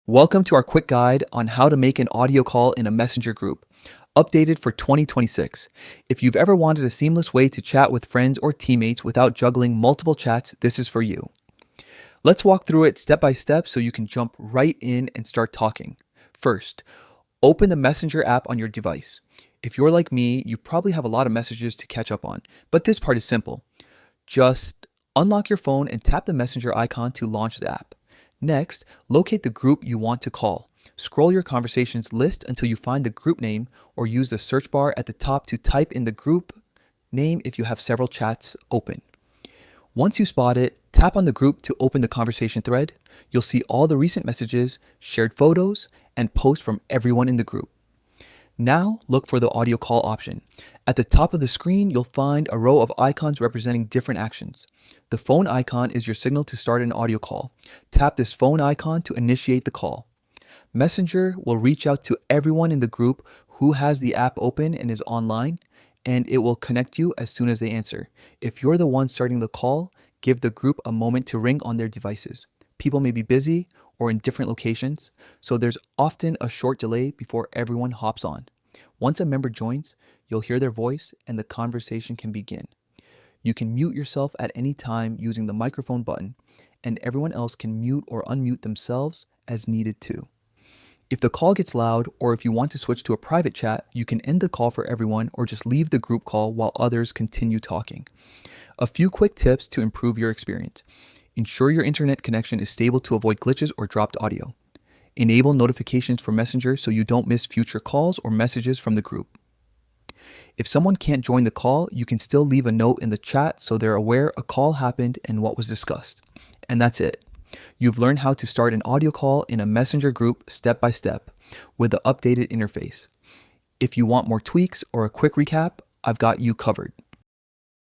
Welcome to our quick guide on how to make an audio call in a messenger group, updated for 2026. If you've ever wanted a seamless way to chat with friends or teammates without juggling multiple chats, this is for you. Let's walk through it step by step so you can jump right in and start talking. First, open the Messenger app on your device. If you're like me, you probably have a lot of messages to catch up on, but this part is simple. Just unlock your phone and tap the Messenger icon to launch the app. Next, locate the group you want to call. Scroll your conversations list until you find the group name or use the search bar at the top to type in the group name if you have several chats open. Once you spot it, tap on the group to open the conversation thread. You'll see all the recent messages, shared photos, and posts from everyone in the group. Now look for the audio call option. At the top of the screen, you'll find a row of icons representing different actions. The phone icon is your signal to start an audio call. Tap this phone icon to initiate the call. Messenger will reach out to everyone in the group who has the app open and is online, and it will connect you as soon as they answer. If you're the one starting the call, give the group a moment to ring on their devices. People may be busy or in different locations, so there's often a short delay before everyone hops on. Once a member joins, you'll hear their voice and the conversation can begin. You can mute yourself at any time using the microphone button, and everyone else can mute or unmute themselves as needed too. If the call gets loud, or if you want to switch to a private chat, you can end the call for everyone or just leave the group call while others continue talking. A few quick tips to improve your experience. Ensure your internet connection is stable to avoid glitches or dropped audio. Enable notifications for Messenger so you don't miss future calls or messages from the group. If someone can't join the call, you can still leave a note in the chat so they're aware a call happened and what was discussed. And that's it. You've learned how to start an audio call in a Messenger group step by step with the updated interface. If you want more tweaks or a quick recap, I've got you covered.